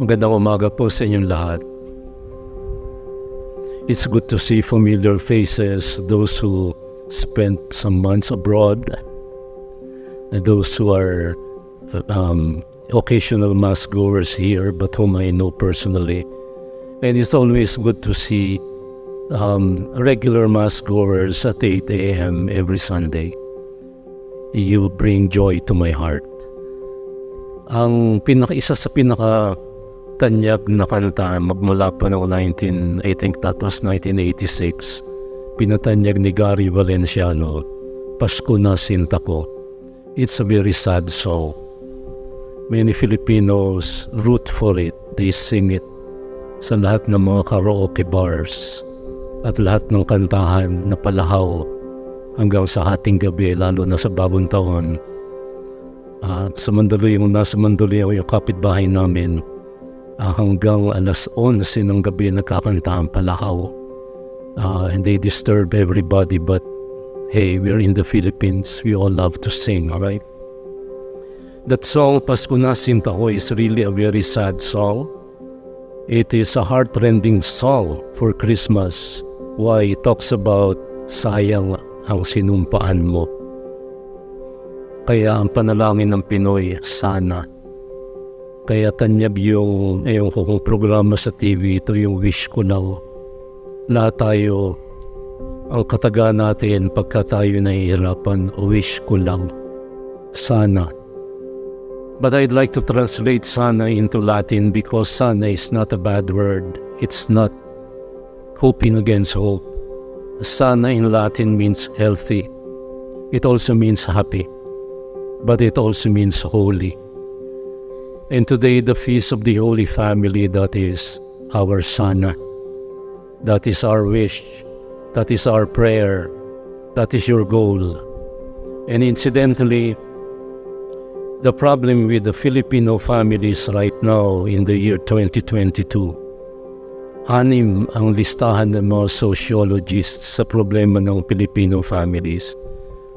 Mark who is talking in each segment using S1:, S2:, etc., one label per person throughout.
S1: Magandang umaga po sa inyong lahat. It's good to see familiar faces, those who spent some months abroad, and those who are occasional mass goers here, but whom I know personally. And it's always good to see regular mass goers at 8 a.m. every Sunday. You bring joy to my heart. Isa sa pinaka-tanyag na kanta magmula pa noong I think that was 1986, pinatanyag ni Gary Valenciano, Pasko na Sinta Ko. It's a very sad song. Many Filipinos root for it. They sing it sa lahat ng mga karaoke bars at lahat ng kantahan na palahaw hanggang sa hating gabi, lalo na sa bagong taon. Nasa Mandaluyong yung kapitbahay namin, hanggang alas 11 ng gabi nagkakanta ang palahaw. And they disturb everybody, but hey, we're in the Philippines. We all love to sing, alright? That song, Pasko na Sinta Ko, is really a very sad song. It is a heart-rending song for Christmas. Why? It talks about sayang ang sinumpaan mo. Kaya ang panalangin ng Pinoy, sana. Kaya tanyag yung programa sa TV, ito yung wish ko lang. Lahat tayo, ang kataga natin pagka tayo nahihirapan, wish ko lang. Sana. But I'd like to translate sana into Latin because sana is not a bad word. It's not hoping against hope. Sana in Latin means healthy. It also means happy. But it also means holy. And today, the feast of the Holy Family, that is our sana. That is our wish. That is our prayer. That is your goal. And incidentally, the problem with the Filipino families right now in the year 2022, 6 ang listahan ng mga sociologists sa problema ng Filipino families.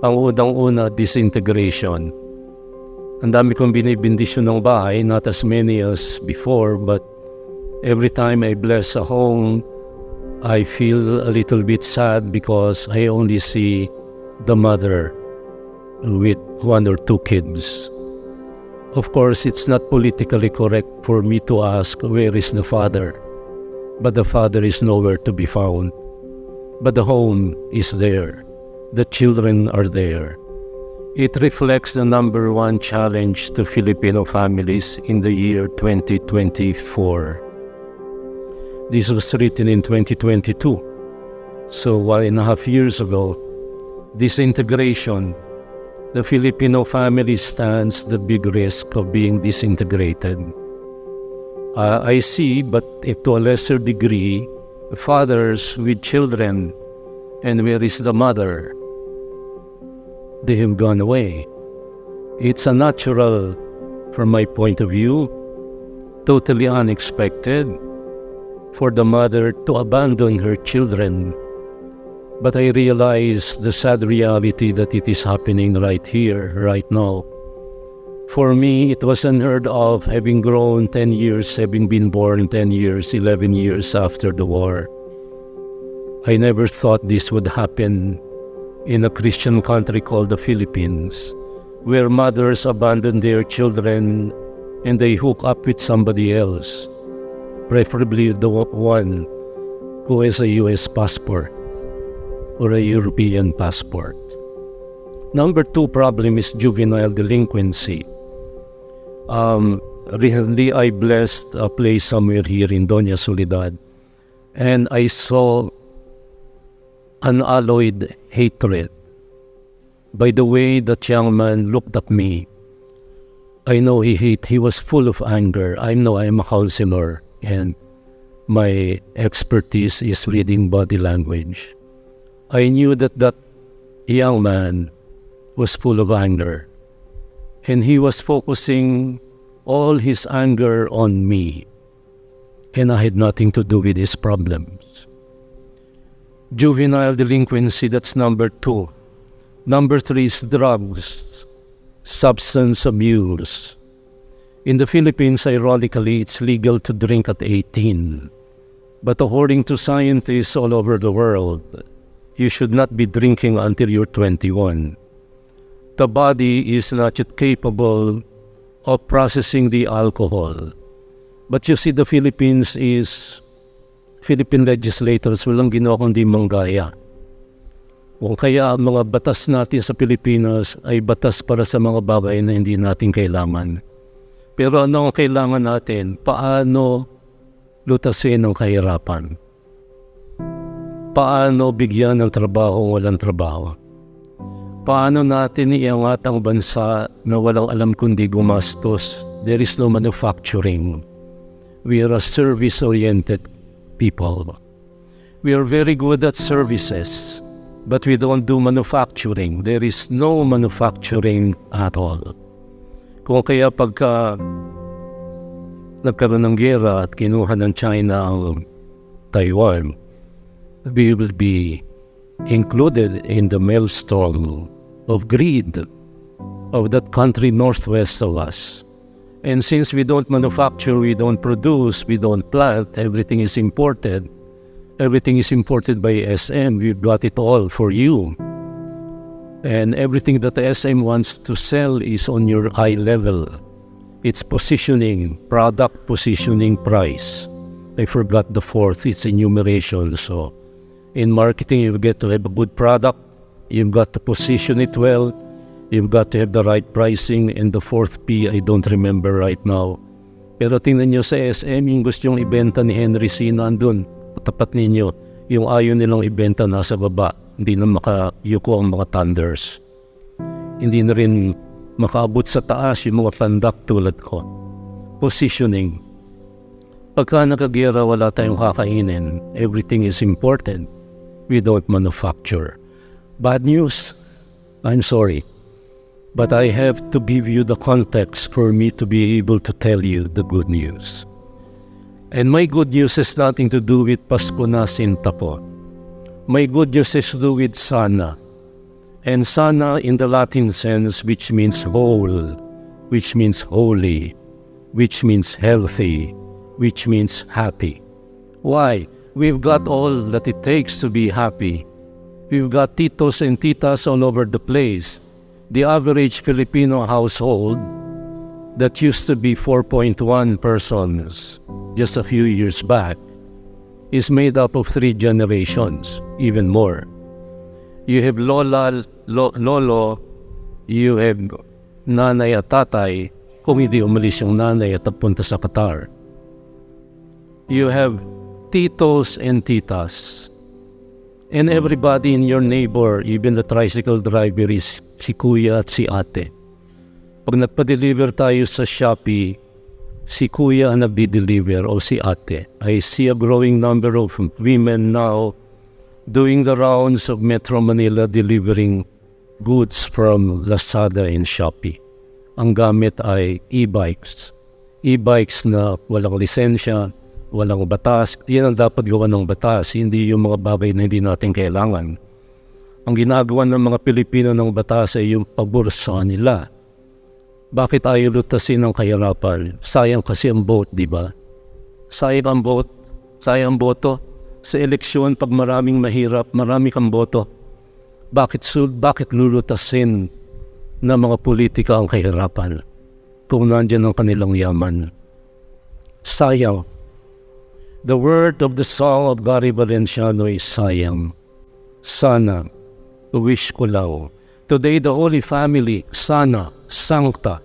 S1: Ang unang-una, disintegration. Ang dami kong binibindisyon ng bahay, not as many as before, but every time I bless a home, I feel a little bit sad because I only see the mother with 1 or 2 kids. Of course, it's not politically correct for me to ask, where is the father? But the father is nowhere to be found. But the home is there. The children are there. It reflects the number one challenge to Filipino families in the year 2024. This was written in 2022. So 1.5 years ago, disintegration. The Filipino family stands the big risk of being disintegrated. I see, but to a lesser degree, fathers with children, and where is the mother? They have gone away. It's unnatural, from my point of view, totally unexpected, for the mother to abandon her children. But I realize the sad reality that it is happening right here, right now. For me, it was unheard of, having grown 10 years, having been born 10 years, 11 years after the war. I never thought this would happen in a Christian country called the Philippines, where mothers abandon their children and they hook up with somebody else, preferably the one who has a U.S. passport or a European passport. Number 2 problem is juvenile delinquency. Recently, I blessed a place somewhere here in Doña Soledad, and I saw unalloyed hatred. By the way that young man looked at me, I know he was full of anger. I know I'm a counselor, and my expertise is reading body language. I knew that young man was full of anger, and he was focusing all his anger on me, and I had nothing to do with his problems. Juvenile delinquency, that's number 2. Number 3 is drugs, substance abuse. In the Philippines, ironically, it's legal to drink at 18. But according to scientists all over the world, you should not be drinking until you're 21. The body is not yet capable of processing the alcohol. But you see, the Philippine legislators walang ginawa kundi manggaya. Kung kaya ang mga batas natin sa Pilipinas ay batas para sa mga bagay na hindi natin kailangan. Pero ano ang kailangan natin? Paano lutasin ang kahirapan? Paano bigyan ng trabaho ang walang trabaho? Paano natin iangat ang bansa na walang alam kundi gumastos? There is no manufacturing. We are a service-oriented people. We are very good at services, but we don't do manufacturing. There is no manufacturing at all. Kung kaya pagka nagkaroon ng gera at kinuha ng China ang Taiwan, we will be included in the maelstrom of greed of that country northwest of us. And since we don't manufacture, we don't produce, we don't plant, everything is imported. Everything is imported by SM. We've got it all for you. And everything that the SM wants to sell is on your eye level. It's positioning, product positioning, price. I forgot the fourth, it's enumeration. So in marketing, you get to have a good product. You've got to position it well. You've got to have the right pricing. And the fourth P, I don't remember right now. Pero tingnan nyo sa SM, yung gusto yung ibenta ni Henry C. nandun. Tapat ninyo, yung ayaw nilang ibenta nasa baba. Hindi na makayuko ang mga thunders. Hindi na rin makaabot sa taas yung mga pandak tulad ko. Positioning. Pagka nakagera, wala tayong kakainin. Everything is imported. We don't manufacture. Bad news? I'm sorry. But I have to give you the context for me to be able to tell you the good news. And my good news has nothing to do with Pasko na Sinta po. My good news has to do with sana. And sana in the Latin sense, which means whole, which means holy, which means healthy, which means happy. Why? We've got all that it takes to be happy. We've got titos and titas all over the place. The average Filipino household that used to be 4.1 persons just a few years back is made up of 3 generations, even more. You have lolo, you have nanay at tatay, kung hindi umalis yung nanay at napunta sa Qatar. You have titos and titas. And everybody in your neighbor, even the tricycle driver, is si kuya at si ate. Pag nagpa-deliver tayo sa Shopee, si kuya ang nagdi-deliver o si ate. I see a growing number of women now doing the rounds of Metro Manila delivering goods from Lazada and Shopee. Ang gamit ay e-bikes. E-bikes na walang lisensya, walang batas. Yan ang dapat gawa ng batas, hindi yung mga bagay na hindi natin kailangan. Ang ginagawa ng mga Pilipino ng batas ay yung pabor sa nila. Bakit ayaw lutasin ng kahirapan? Sayang kasi ang vote, di ba? Sayang ang vote, sayang ang boto. Sa eleksyon, pag maraming mahirap, marami kang boto. Bakit lulutasin ng mga politika ang kahirapan kung nandyan ang kanilang yaman? Sayang. The word of the song of Gary Valenciano is sayang. Sana, wish ko lang. Today, the Holy Family, sana, sancta,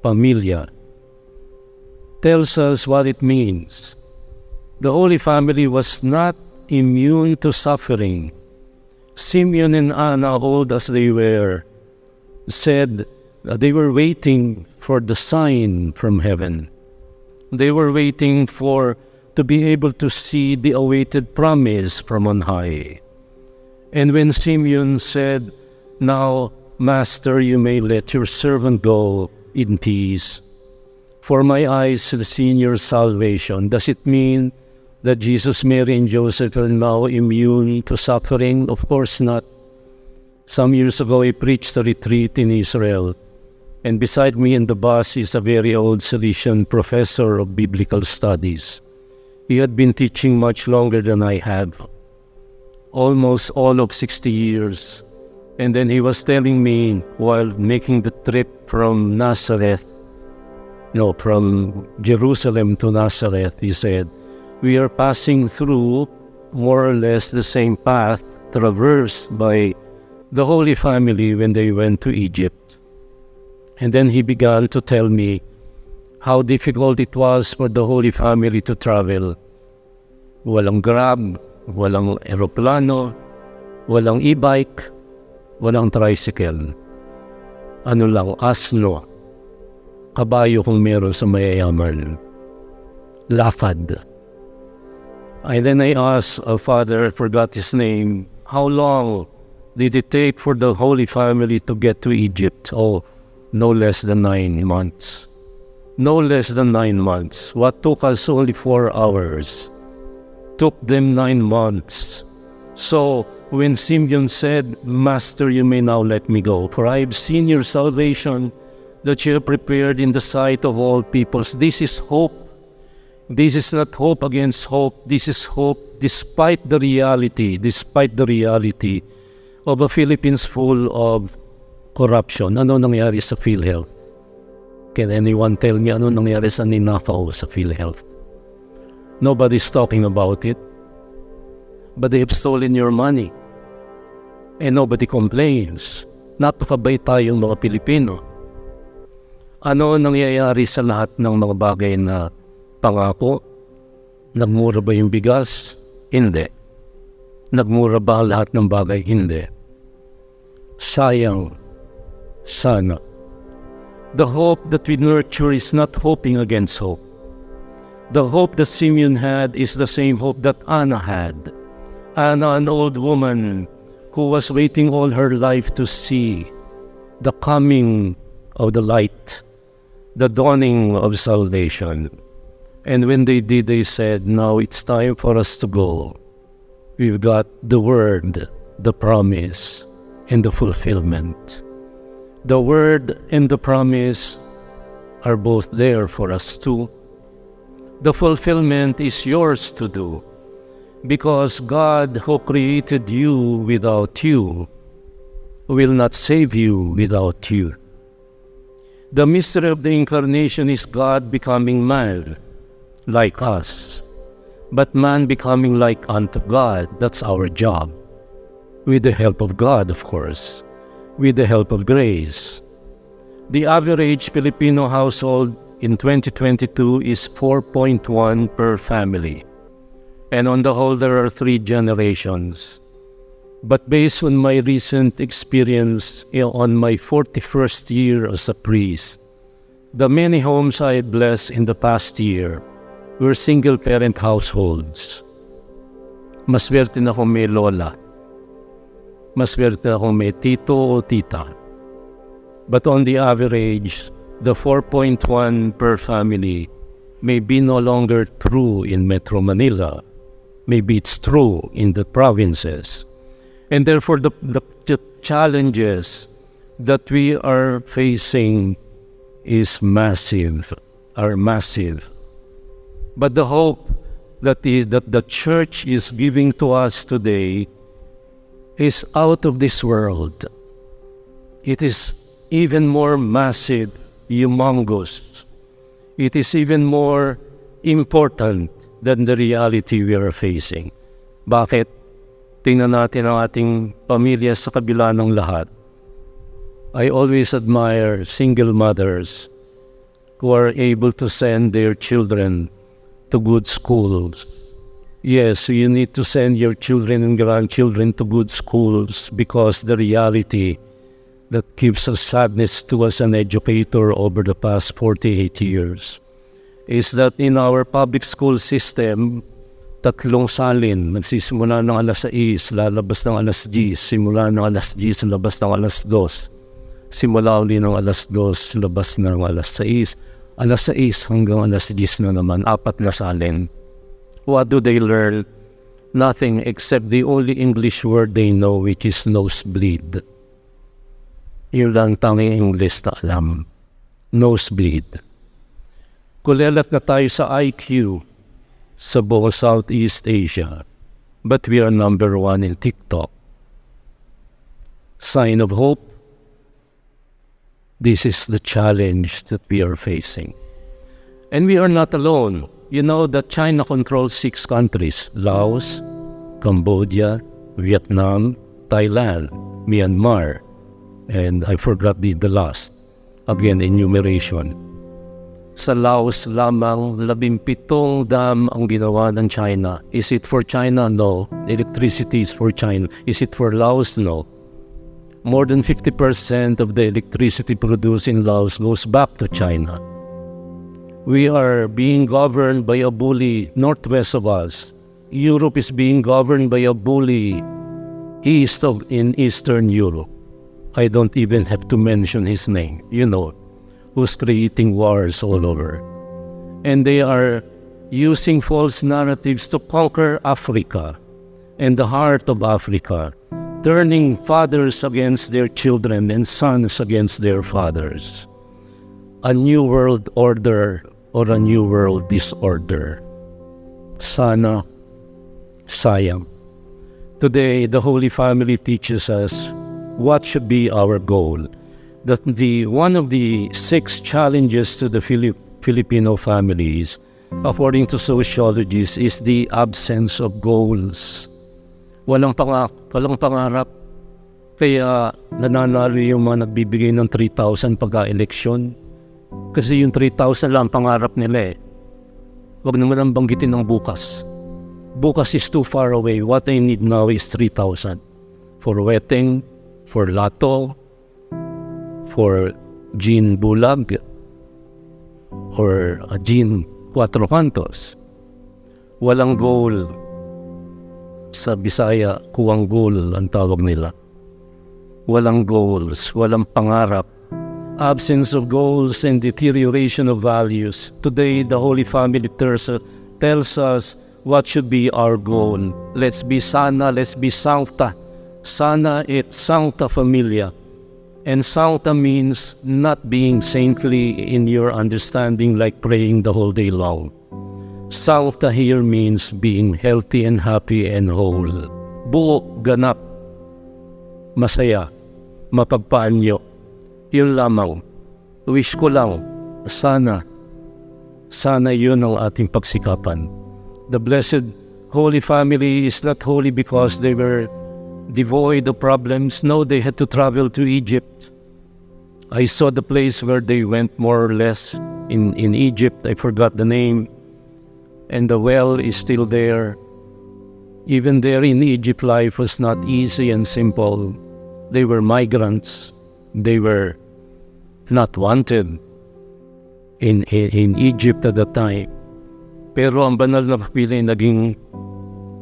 S1: pamilya, tells us what it means. The Holy Family was not immune to suffering. Simeon and Anna, old as they were, said they were waiting for the sign from heaven. They were waiting to be able to see the awaited promise from on high. And when Simeon said, "Now, Master, you may let your servant go in peace, for my eyes have seen your salvation," does it mean that Jesus, Mary, and Joseph are now immune to suffering? Of course not. Some years ago, I preached a retreat in Israel, And beside me in the bus is a very old Salesian professor of biblical studies. He had been teaching much longer than I have, almost all of 60 years. And then he was telling me while making the trip from from Jerusalem to Nazareth, he said, we are passing through more or less the same path traversed by the Holy Family when they went to Egypt. And then he began to tell me how difficult it was for the Holy Family to travel. Walang grab, walang eroplano, walang e-bike, walang tricycle. Ano lang, asno. Kabayo kung meron sa mayayaman. Lapad. And then I asked a father, I forgot his name, how long did it take for the Holy Family to get to Egypt? Oh, no less than 9 months. No less than 9 months. What took us only 4 hours took them 9 months. So when Simeon said, Master, you may now let me go, for I have seen your salvation that you have prepared in the sight of all peoples. This is hope. This is not hope against hope. This is hope despite the reality of a Philippines full of corruption. Ano nangyari sa PhilHealth? Can anyone tell me ano nangyari sa ninakaw sa PhilHealth? Nobody's talking about it. But they have stolen your money. And nobody complains. Napakabait tayong mga Pilipino. Ano nangyayari sa lahat ng mga bagay na pangako? Nagmura ba yung bigas? Hindi. Nagmura ba ang lahat ng bagay? Hindi. Sayang. Sana. The hope that we nurture is not hoping against hope. The hope that Simeon had is the same hope that Anna had. Anna, an old woman who was waiting all her life to see the coming of the light, the dawning of salvation. And when they did, they said, now it's time for us to go. We've got the word, the promise, and the fulfillment. The word and the promise are both there for us too. The fulfillment is yours to do, because God who created you without you will not save you without you. The mystery of the incarnation is God becoming man, like us, but man becoming like unto God. That's our job, with the help of God, of course, with the help of grace. The average Filipino household in 2022 is 4.1 per family. And on the whole, there are 3 generations. But based on my recent experience on my 41st year as a priest, the many homes I had blessed in the past year were single-parent households. Maswerte na kung may lola. Maswerte na kung may tito o tita. But on the average, the 4.1 per family may be no longer true in Metro Manila. Maybe it's true in the provinces. And therefore, the challenges that we are facing are massive. But the hope that the church is giving to us today is out of this world. It is even more massive, humongous. It is even more important than the reality we are facing. Bakit? Tingnan natin ang ating pamilya sa kabila ng lahat. I always admire single mothers who are able to send their children to good schools. Yes, you need to send your children and grandchildren to good schools, because the reality that gives us sadness to as an educator over the past 48 years is that in our public school system, 3 salin, nagsisimula ng alas 6, lalabas ng alas 10, simula ng alas 10, labas ng alas 2, simula uli ng alas 2, labas ng alas 6, alas 6 hanggang alas 10 na naman, 4 na salin. What do they learn? Nothing except the only English word they know, which is nosebleed. Yun lang tanging English na alam. Nosebleed. Kulelat na tayo sa IQ sa buong Southeast Asia, but we are number 1 in TikTok. Sign of hope. This is the challenge that we are facing. And we are not alone. You know that China controls 6 countries: Laos, Cambodia, Vietnam, Thailand, Myanmar, and I forgot the last. Again, enumeration. Sa Laos lamang, 17 dam ang ginawa ng China. Is it for China? No. Electricity is for China. Is it for Laos? No. More than 50% of the electricity produced in Laos goes back to China. We are being governed by a bully northwest of us. Europe is being governed by a bully in Eastern Europe. I don't even have to mention his name, who's creating wars all over. And they are using false narratives to conquer Africa and the heart of Africa, turning fathers against their children and sons against their fathers. A new world order or a new world disorder. Sana, sayang. Today, the Holy Family teaches us what should be our goal. That one of the 6 challenges to the Filipino families, according to sociologists, is the absence of goals. Walang pangarap. Kaya nananalo yung mga nagbibigay ng 3,000 pagka-eleksyon. Kasi yung 3,000 lang pangarap nila eh. Huwag naman ang banggitin ng bukas. Bukas is too far away. What I need now is 3,000. For wedding, for lato, for gin bulag, or a gin 4 cantos. Walang goal. Sa Bisaya, kuwang goal ang tawag nila. Walang goals, walang pangarap. Absence of goals and deterioration of values. Today, the Holy Family tells us what should be our goal. Let's be sana, let's be sancta. Sana et sancta familia. And sancta means not being saintly in your understanding, like praying the whole day long. Sancta here means being healthy and happy and whole. Buo, ganap, masaya, mapagpaanyo. Yun lamang. Wish ko lang, sana yun ang ating pagsikapan. The Blessed Holy Family is not holy because they were devoid of problems. No, they had to travel to Egypt. I saw the place where they went more or less in Egypt. I forgot the name. And the well is still there. Even there in Egypt, life was not easy and simple. They were migrants. They were not wanted in Egypt at the time. Pero ang banal na papel ay naging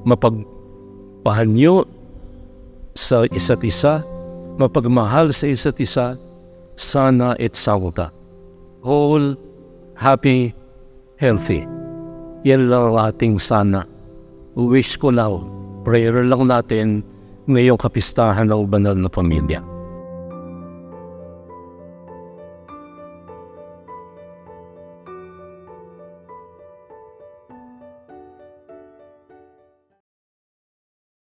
S1: mapagpahanyo sa isa't isa, mapagmahal sa isa't isa, sana et sancta. Whole, happy, healthy. Yan lang ang ating sana. Wish ko lang, prayer lang natin ngayong kapistahan ng banal na pamilya.